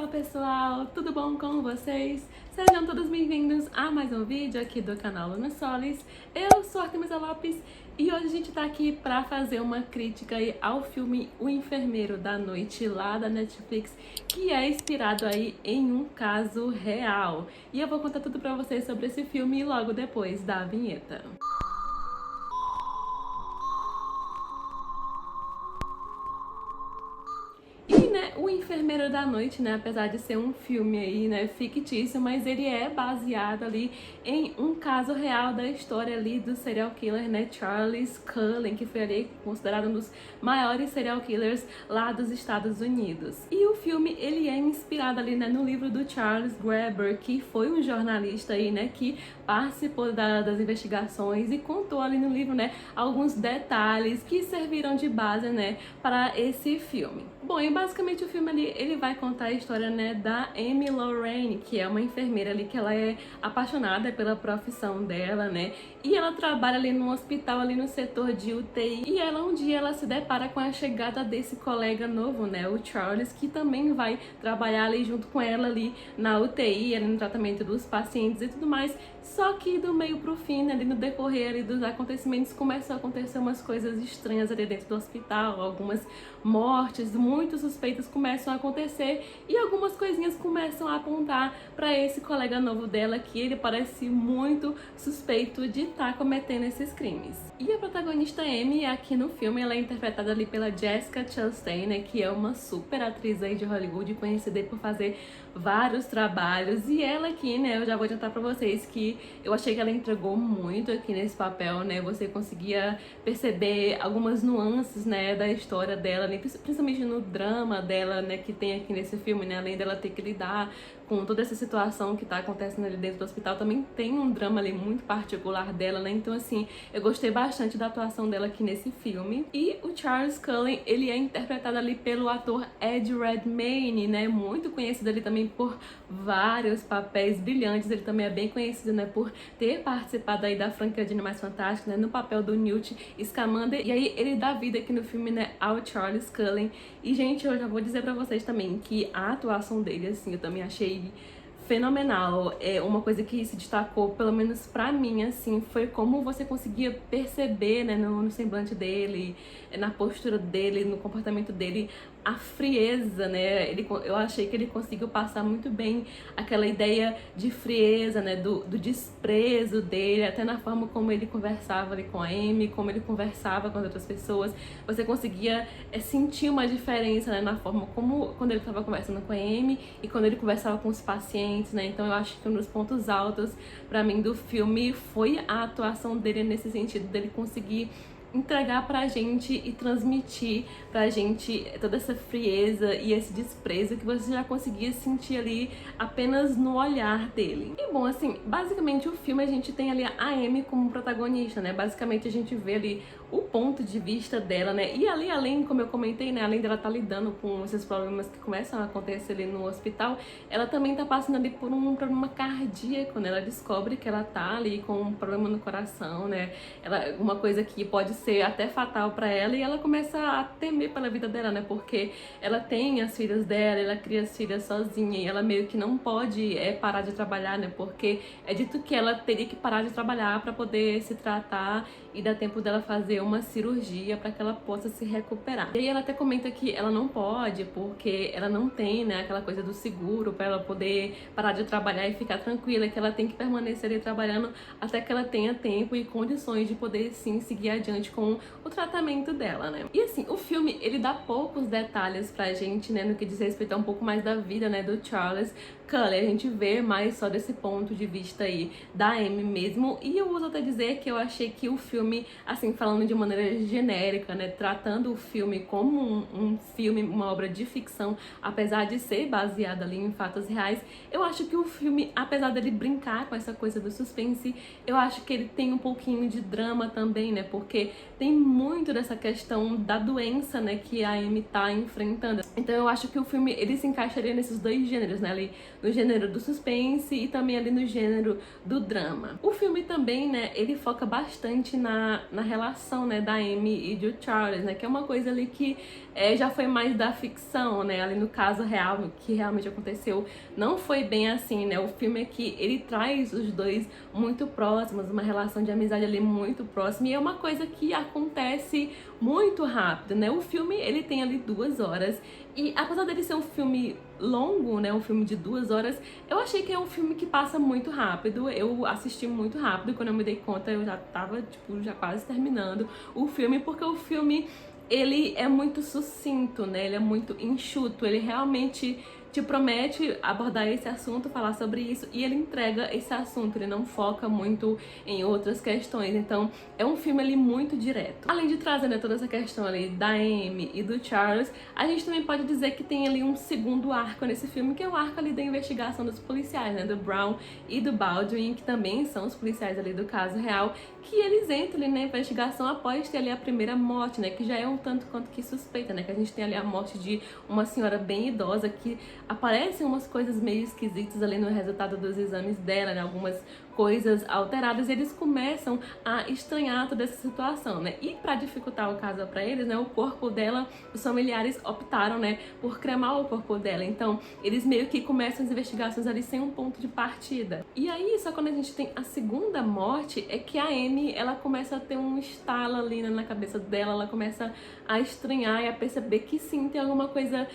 Fala pessoal, tudo bom com vocês? Sejam todos bem-vindos a mais um vídeo aqui do canal Luna Solis. Eu sou Artemisa Lopes e hoje a gente tá aqui pra fazer uma crítica aí ao filme O Enfermeiro da Noite lá da Netflix, que é inspirado aí em um caso real. E eu vou contar tudo pra vocês sobre esse filme logo depois da vinheta. O Enfermeiro da Noite, né, apesar de ser um filme aí, né, fictício, mas ele é baseado ali em um caso real da história ali do serial killer, né, Charles Cullen, que foi ali considerado um dos maiores serial killers lá dos Estados Unidos. E o filme, ele é inspirado ali, né, no livro do Charles Graeber, que foi um jornalista aí, né, que participou das investigações e contou ali no livro, né, alguns detalhes que serviram de base, né, para esse filme. Bom, e basicamente o filme ali, ele vai contar a história, né, da Amy Lorraine, que é uma enfermeira ali, que ela é apaixonada pela profissão dela, né, e ela trabalha ali no hospital, ali no setor de UTI, e ela um dia ela se depara com a chegada desse colega novo, né, o Charles, que também vai trabalhar ali junto com ela ali na UTI, ali no tratamento dos pacientes e tudo mais. Só que do meio pro fim, ali no decorrer ali dos acontecimentos, começam a acontecer umas coisas estranhas ali dentro do hospital, algumas mortes, muitos suspeitos começam a acontecer e algumas coisinhas começam a apontar para esse colega novo dela, que ele parece muito suspeito de estar cometendo esses crimes. E a protagonista Amy, aqui no filme, ela é interpretada ali pela Jessica Chastain, né, que é uma super atriz aí de Hollywood, conhecida por fazer vários trabalhos, e ela aqui, né, eu já vou adiantar pra vocês que eu achei que ela entregou muito aqui nesse papel, né, você conseguia perceber algumas nuances, né, da história dela, né, principalmente no drama dela, né, que tem aqui nesse filme, né, além dela ter que lidar com toda essa situação que tá acontecendo ali dentro do hospital, também tem um drama ali muito particular dela, né, então assim, eu gostei bastante da atuação dela aqui nesse filme. E o Charles Cullen, ele é interpretado ali pelo ator Ed Redmayne, né, muito conhecido ali também por vários papéis brilhantes. Ele também é bem conhecido, né, por ter participado aí da franquia de Animais Fantásticos, né, no papel do Newt Scamander. E aí ele dá vida aqui no filme, né, ao Charles Cullen. E gente, eu já vou dizer pra vocês também que a atuação dele, assim, eu também achei fenomenal. É uma coisa que se destacou, pelo menos pra mim, assim, foi como você conseguia perceber, né, no semblante dele, na postura dele, no comportamento dele, a frieza, né? Eu achei que ele conseguiu passar muito bem aquela ideia de frieza, né, do desprezo dele, até na forma como ele conversava ali com a Amy, como ele conversava com as outras pessoas. Você conseguia sentir uma diferença, né, na forma como quando ele estava conversando com a Amy e quando ele conversava com os pacientes, né? Então eu acho que um dos pontos altos pra mim do filme foi a atuação dele nesse sentido, dele conseguir entregar pra gente e transmitir pra gente toda essa frieza e esse desprezo que você já conseguia sentir ali apenas no olhar dele. E bom, assim, basicamente o filme a gente tem ali a Amy como protagonista, né? Basicamente a gente vê ali o ponto de vista dela, né? E ali, além, como eu comentei, né, além dela estar lidando com esses problemas que começam a acontecer ali no hospital, ela também tá passando ali por um problema cardíaco, né? Ela descobre que ela tá ali com um problema no coração, né? Uma coisa que pode ser até fatal para ela, e ela começa a temer pela vida dela, né, porque ela tem as filhas dela, ela cria as filhas sozinha e ela meio que não pode parar de trabalhar, né, porque é dito que ela teria que parar de trabalhar para poder se tratar e dar tempo dela fazer uma cirurgia para que ela possa se recuperar. E aí ela até comenta que ela não pode porque ela não tem, né, aquela coisa do seguro para ela poder parar de trabalhar e ficar tranquila, que ela tem que permanecer ali trabalhando até que ela tenha tempo e condições de poder sim seguir adiante com o tratamento dela, né? E assim, o filme, ele dá poucos detalhes pra gente, né, no que diz respeito a um pouco mais da vida, né, do Charles Cullen. A gente vê mais só desse ponto de vista aí da Amy mesmo, e eu vou até dizer que eu achei que o filme, assim, falando de maneira genérica, né, tratando o filme como um filme, uma obra de ficção, apesar de ser baseado ali em fatos reais, eu acho que o filme, apesar dele brincar com essa coisa do suspense, eu acho que ele tem um pouquinho de drama também, né, porque tem muito dessa questão da doença, né, que a Amy tá enfrentando. Então eu acho que o filme, ele se encaixaria nesses dois gêneros, né, ali no gênero do suspense e também ali no gênero do drama. O filme também, né, ele foca bastante na relação relação, né, da Amy e do Charles, né, que é uma coisa ali que já foi mais da ficção, né, ali no caso real, que realmente aconteceu, não foi bem assim, né, o filme aqui, ele traz os dois muito próximos, uma relação de amizade ali muito próxima, e é uma coisa que acontece muito rápido, né, o filme, ele tem ali 2 horas, e apesar dele ser um filme longo, né, um filme de 2 horas, eu achei que é um filme que passa muito rápido, eu assisti muito rápido, quando eu me dei conta eu já tava, tipo, já quase terminando o filme, porque o filme, ele é muito sucinto, né, ele é muito enxuto, ele realmente te promete abordar esse assunto, falar sobre isso, e ele entrega esse assunto, ele não foca muito em outras questões, então é um filme ali muito direto. Além de trazer, né, toda essa questão ali da Amy e do Charles, a gente também pode dizer que tem ali um segundo arco nesse filme, que é o arco ali da investigação dos policiais, né, do Brown e do Baldwin, que também são os policiais ali do caso real, que eles entram ali na investigação após ter ali a primeira morte, né, que já é um tanto quanto que suspeita, né, que a gente tem ali a morte de uma senhora bem idosa, que aparecem umas coisas meio esquisitas ali no resultado dos exames dela, né, algumas coisas alteradas, e eles começam a estranhar toda essa situação, né? E para dificultar o caso para eles, né, o corpo dela, os familiares optaram, né, por cremar o corpo dela. Então, eles meio que começam as investigações ali sem um ponto de partida. E aí, só quando a gente tem a segunda morte, é que a Amy, ela começa a ter um estalo ali, né, na cabeça dela, ela começa a estranhar e a perceber que sim, tem alguma coisa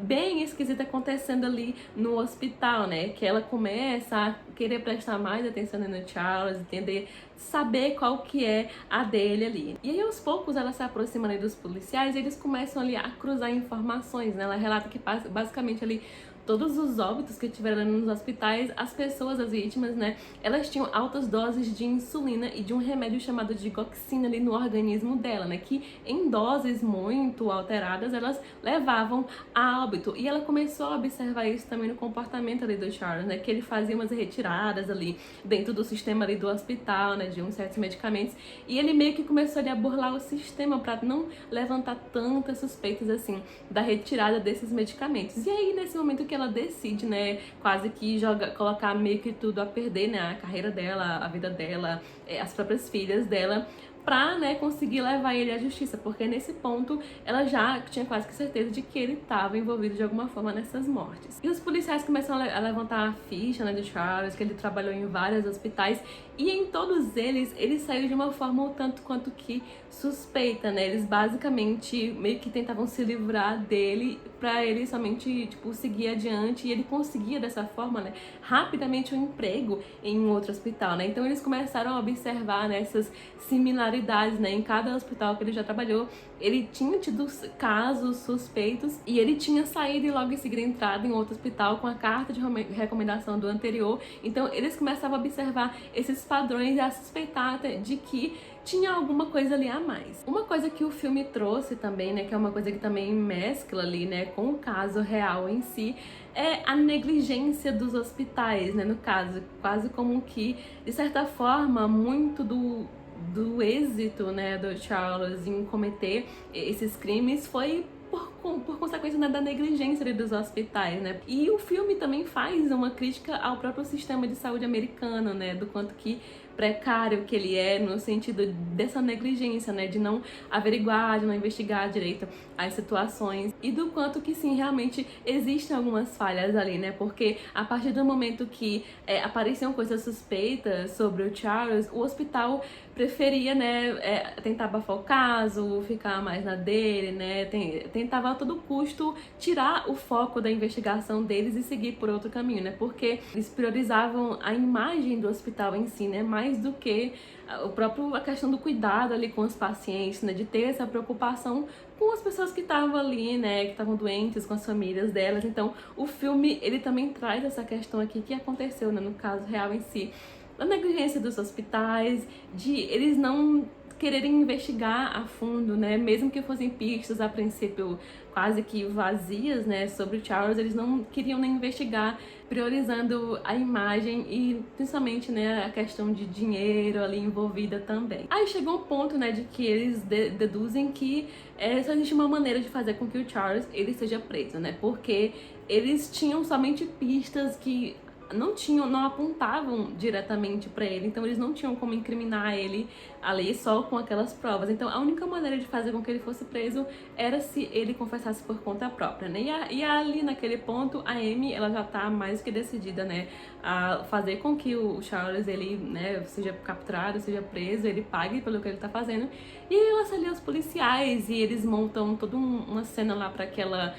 bem esquisita acontecendo ali no hospital, né? Que ela começa a querer prestar mais atenção no Charles, entender, saber qual que é a dele ali. E aí, aos poucos, ela se aproxima ali dos policiais e eles começam ali a cruzar informações, né? Ela relata que basicamente ali todos os óbitos que tiveram nos hospitais, as pessoas, as vítimas, né, elas tinham altas doses de insulina e de um remédio chamado digoxina ali no organismo dela, né, que em doses muito alteradas, elas levavam a óbito. E ela começou a observar isso também no comportamento ali do Charles, né, que ele fazia umas retiradas ali dentro do sistema ali do hospital, né, de uns certos medicamentos, e ele meio que começou ali a burlar o sistema para não levantar tantas suspeitas assim da retirada desses medicamentos. E aí, nesse momento que ela decide, né, quase que colocar meio que tudo a perder, né, a carreira dela, a vida dela, as próprias filhas dela, pra, né, conseguir levar ele à justiça, porque nesse ponto ela já tinha quase que certeza de que ele estava envolvido de alguma forma nessas mortes. E os policiais começam a levantar a ficha, né, de Charles, que ele trabalhou em vários hospitais, e em todos eles, ele saiu de uma forma um tanto quanto que suspeita, né, eles basicamente meio que tentavam se livrar dele pra ele somente, tipo, seguir adiante, e ele conseguia dessa forma, né, rapidamente um emprego em um outro hospital, né, então eles começaram a observar, né, essas similaridades, né, em cada hospital que ele já trabalhou, ele tinha tido casos suspeitos e ele tinha saído e logo em seguida entrado em outro hospital com a carta de recomendação do anterior, então eles começavam a observar esses padrões e a suspeitar até de que tinha alguma coisa ali a mais. Uma coisa que o filme trouxe também, né, que é uma coisa que também mescla ali, né, com o caso real em si, é a negligência dos hospitais, né, no caso, quase como que, de certa forma, muito do êxito, né, do Charles em cometer esses crimes foi por consequência, né, da negligência dos hospitais, né? E o filme também faz uma crítica ao próprio sistema de saúde americano, né, do quanto que precário que ele é no sentido dessa negligência, né, de não averiguar, de não investigar direito as situações e do quanto que sim, realmente existem algumas falhas ali, né, porque a partir do momento que apareciam coisas suspeitas sobre o Charles, o hospital preferia, né, tentar abafar o caso, ficar mais na dele, né, tentava a todo custo tirar o foco da investigação deles e seguir por outro caminho, né, porque eles priorizavam a imagem do hospital em si, né, mais do que a questão do cuidado ali com os pacientes, né, de ter essa preocupação com as pessoas que estavam ali, né, que estavam doentes, com as famílias delas. Então, o filme, ele também traz essa questão aqui que aconteceu, né, no caso real em si, da negligência dos hospitais, de eles não quererem investigar a fundo, né, mesmo que fossem pistas a princípio quase que vazias, né, sobre o Charles, eles não queriam nem investigar, priorizando a imagem e principalmente, né, a questão de dinheiro ali envolvida também. Aí chegou um ponto, né, de que eles deduzem que só existe uma maneira de fazer com que o Charles ele seja preso, né, porque eles tinham somente pistas que não apontavam diretamente pra ele, então eles não tinham como incriminar ele ali só com aquelas provas. Então a única maneira de fazer com que ele fosse preso era se ele confessasse por conta própria, né? E ali naquele ponto a Amy, ela já tá mais que decidida, né, a fazer com que o Charles, ele, né, seja capturado, seja preso, ele pague pelo que ele tá fazendo. E ela se alia aos policiais e eles montam toda uma cena lá pra que ela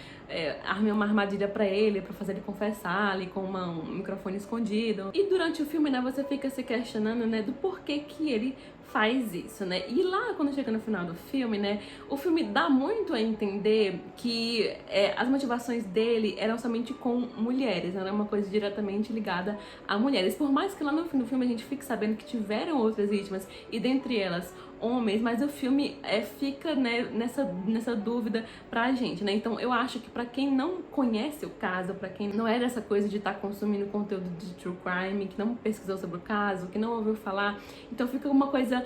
arme uma armadilha pra ele, pra fazer ele confessar ali com um microfone escondido. E durante o filme, né, você fica se questionando, né, do porquê que ele faz isso, né? E lá, quando chega no final do filme, né, o filme dá muito a entender que as motivações dele eram somente com mulheres, não era uma coisa diretamente ligada a mulheres. Por mais que lá no fim do filme a gente fique sabendo que tiveram outras vítimas, e dentre elas homens, mas o filme fica, né, nessa dúvida pra gente, né? Então eu acho que pra quem não conhece o caso, pra quem não é dessa coisa de estar consumindo conteúdo de true crime, que não pesquisou sobre o caso, que não ouviu falar, então fica uma coisa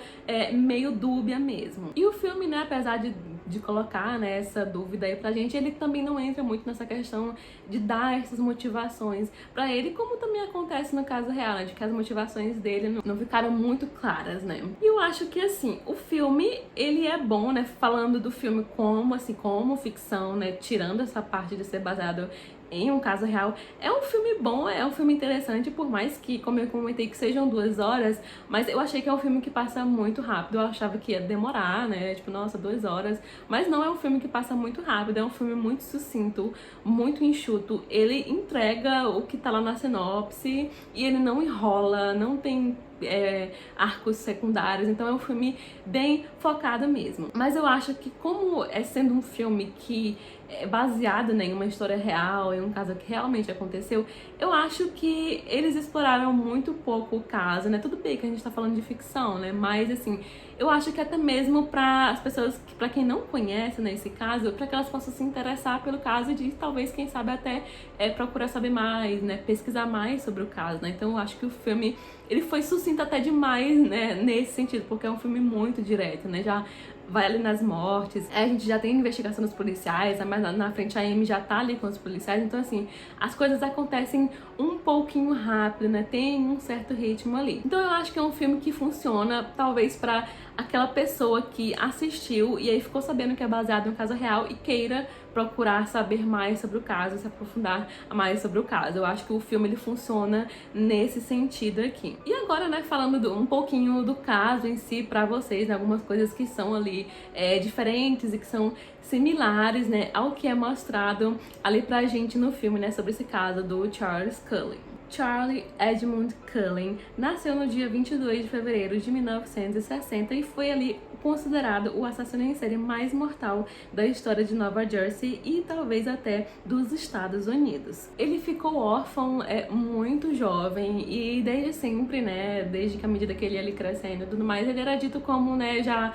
meio dúbia mesmo. E o filme, né, apesar de colocar, né, essa dúvida aí pra gente, ele também não entra muito nessa questão de dar essas motivações pra ele, como também acontece no caso real, né, de que as motivações dele não ficaram muito claras, né? E eu acho que, assim, o filme, ele é bom, né, falando do filme como, assim, como ficção, né, tirando essa parte de ser baseado em um caso real. É um filme bom, é um filme interessante, por mais que, como eu comentei, que sejam 2 horas, mas eu achei que é um filme que passa muito rápido. Eu achava que ia demorar, né, tipo, nossa, 2 horas, mas não, é um filme que passa muito rápido, é um filme muito sucinto, muito enxuto. Ele entrega o que tá lá na sinopse e ele não enrola, não tem arcos secundários, então é um filme bem focado mesmo. Mas eu acho que, como sendo um filme que é baseado, né, em uma história real, em um caso que realmente aconteceu, eu acho que eles exploraram muito pouco o caso, né? Tudo bem que a gente tá falando de ficção, né? Mas, assim, eu acho que até mesmo para as pessoas, para quem não conhece, né, esse caso, para que elas possam se interessar pelo caso e de talvez, quem sabe, até procurar saber mais, né, pesquisar mais sobre o caso, né? Então eu acho que o filme, ele foi sucinto até demais, né, nesse sentido, porque é um filme muito direto, né? Já vai ali nas mortes, a gente já tem investigação dos policiais, mas na frente a Amy já tá ali com os policiais, então, assim, as coisas acontecem um pouquinho rápido, né, tem um certo ritmo ali. Então eu acho que é um filme que funciona, talvez, pra aquela pessoa que assistiu e aí ficou sabendo que é baseado em um caso real e queira procurar saber mais sobre o caso, se aprofundar mais sobre o caso. Eu acho que o filme, ele funciona nesse sentido aqui. E agora, né, falando um pouquinho do caso em si pra vocês, né, algumas coisas que são ali diferentes e que são similares, né, ao que é mostrado ali pra gente no filme, né, sobre esse caso do Charles Cullen. Charlie Edmund Cullen nasceu no dia 22 de fevereiro de 1960 e foi ali considerado o assassino em série mais mortal da história de Nova Jersey e talvez até dos Estados Unidos. Ele ficou órfão muito jovem e desde sempre, né, desde que à medida que ele ia ali crescendo e tudo mais, ele era dito como, né, já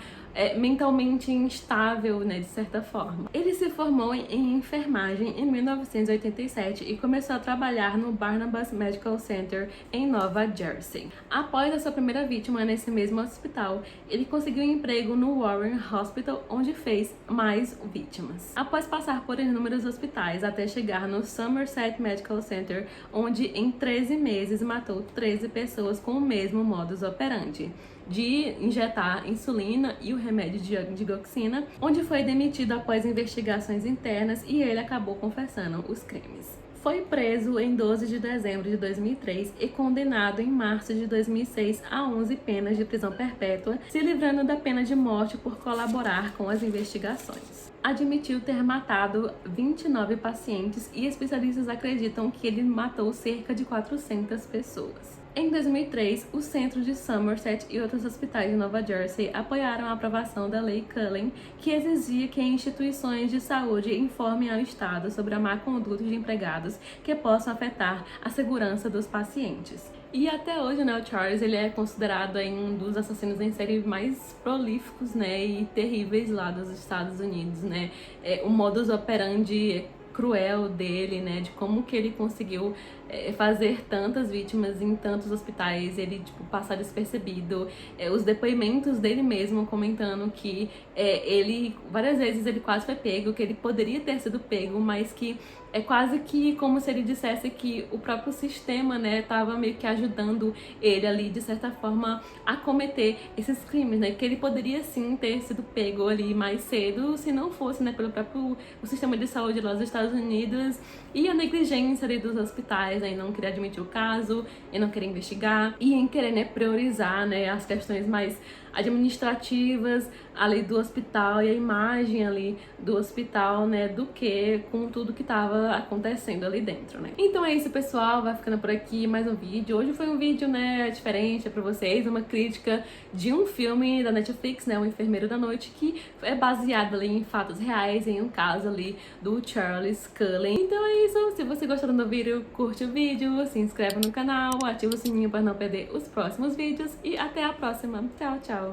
mentalmente instável, né, de certa forma. Ele se formou em enfermagem em 1987 e começou a trabalhar no Barnabas Medical Center em Nova Jersey. Após a sua primeira vítima nesse mesmo hospital, ele conseguiu um emprego no Warren Hospital, onde fez mais vítimas. Após passar por inúmeros hospitais até chegar no Somerset Medical Center, onde em 13 meses matou 13 pessoas com o mesmo modus operandi de injetar insulina e o remédio de digoxina, onde foi demitido após investigações internas e ele acabou confessando os crimes. Foi preso em 12 de dezembro de 2003 e condenado em março de 2006 a 11 penas de prisão perpétua, se livrando da pena de morte por colaborar com as investigações. Admitiu ter matado 29 pacientes e especialistas acreditam que ele matou cerca de 400 pessoas. Em 2003, o centro de Somerset e outros hospitais de Nova Jersey apoiaram a aprovação da Lei Cullen, que exigia que instituições de saúde informem ao Estado sobre a má conduta de empregados que possam afetar a segurança dos pacientes. E até hoje, né, o Charles, ele é considerado aí um dos assassinos em série mais prolíficos, né, e terríveis lá dos Estados Unidos, né. O modus operandi cruel dele, né, de como que ele conseguiu fazer tantas vítimas em tantos hospitais, ele, tipo, passar despercebido, os depoimentos dele mesmo comentando que ele, várias vezes ele quase foi pego, que ele poderia ter sido pego, mas que É quase que como se ele dissesse que o próprio sistema, né, tava meio que ajudando ele ali, de certa forma, a cometer esses crimes, né, que ele poderia sim ter sido pego ali mais cedo, se não fosse, né, pelo próprio o sistema de saúde lá dos Estados Unidos e a negligência ali dos hospitais, né, em não querer admitir o caso, em não querer investigar e em querer, né, priorizar, né, as questões mais administrativas ali do hospital e a imagem ali do hospital, né, do que com tudo que tava acontecendo ali dentro, né. Então é isso, pessoal, vai ficando por aqui mais um vídeo. Hoje foi um vídeo, né, diferente pra vocês, uma crítica de um filme da Netflix, né, O Enfermeiro da Noite, que é baseado ali em fatos reais, em um caso ali do Charles Cullen. Então é isso, se você gostou do vídeo, curte o vídeo, se inscreve no canal, ativa o sininho para não perder os próximos vídeos e até a próxima. Tchau, tchau!